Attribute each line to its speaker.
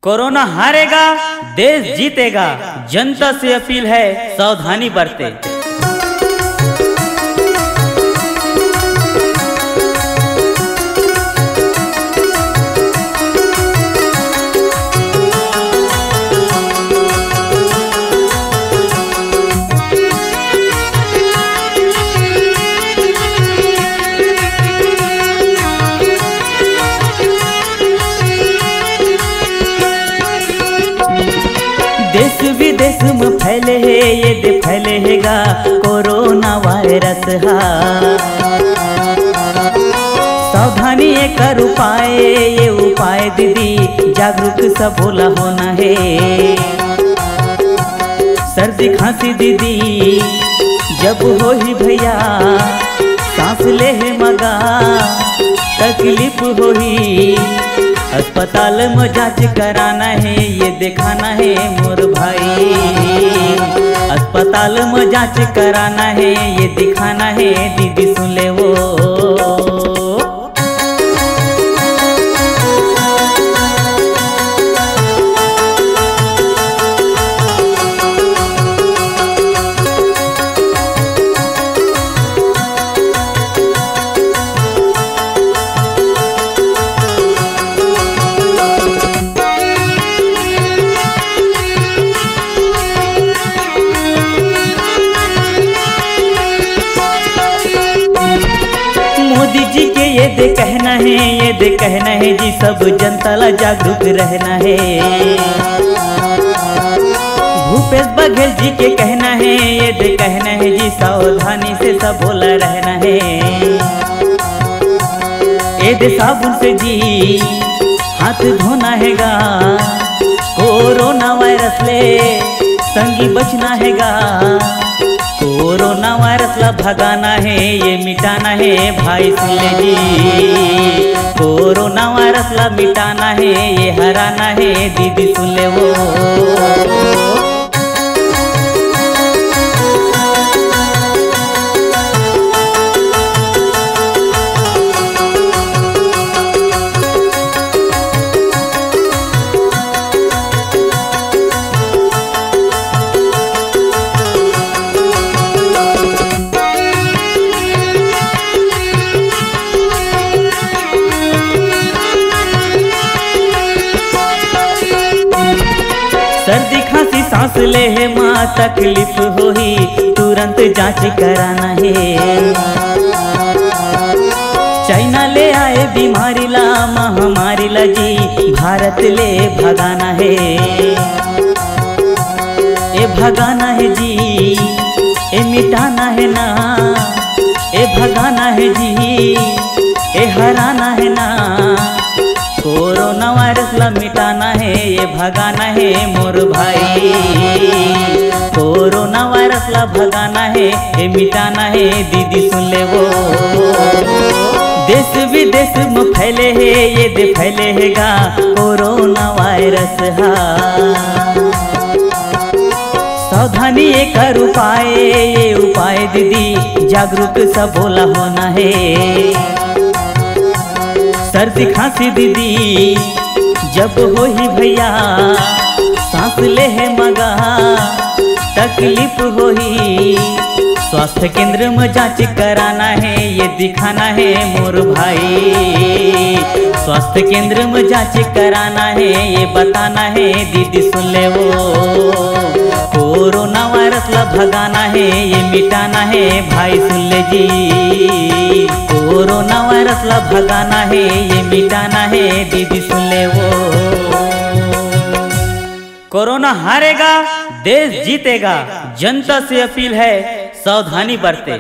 Speaker 1: Corona हारेगा, देश जीतेगा। जनता से अपील है, सावधानी बरते। देश विदेश में फैले है ये दे फैले हैगा कोरोना वायरस हा। सावधानी कर उपाय, ये उपाय दीदी जागरूक सब बोला होना है। सर्दी खांसी दीदी जब हो ही भैया, सांस ले है मगा तकलीफ हो ही, अस्पताल में जांच कराना है, ये दिखाना है मोर भाई। अस्पताल में जांच कराना है, ये दिखाना है दीदी सुन ले वो। मोदी जी के ये दे कहना है, ये दे कहना है जी सब जनता ला जागरूक रहना है। भूपेश बघेल जी के कहना है, ये दे कहना है जी सावधानी से सब बोला रहना है। ये दे साबुन से जी हाथ धोना हैगा, कोरोना वायरस ले संगी बचना हैगा। कोरोना वायरस ला भगाना है, ये मिटाना है भाई सुन ले जी। कोरोना वायरस ला मिटाना है, ये हराना है दीदी सुन ले वो। सर्दी खांसी सांस ले है माँ तकलीफ हो ही, तुरंत जांच कराना है। चाइना ले आए बीमारी ला महामारी ला जी, भारत ले भगाना है। ए भगाना है जी, ए मिटाना है ना, ए भगाना है जी, ए हराना है ना। कोरोना वायरस ला मिटाना है, ये भगाना है मोर भाई। कोरोना वायरस ला भगाना है, ये मिटाना है दीदी सुन ले वो। देश विदेश में फैले है, ये दे फैले हैगा कोरोना वायरस हा। सावधानी ये कर उपाय, ये उपाय दीदी जागरूक सब बोला होना है। सर्दी खांसी दीदी जब हो ही भैया, सांस ले है मगा तकलीफ हो ही, स्वास्थ्य केंद्र में जांच कराना है, ये दिखाना है मोर भाई। स्वास्थ्य केंद्र में जांच कराना है, ये बताना है दीदी सुन ले वो। कोरोना वायरस ला भगाना है, ये मिटाना है भाई सुन ले जी। कोरोना वायरस ला भगाना है, ये मिटाना है दीदी सुन ले वो। कोरोना हारेगा, देश जीतेगा। जनता से अपील है, सावधानी बरते।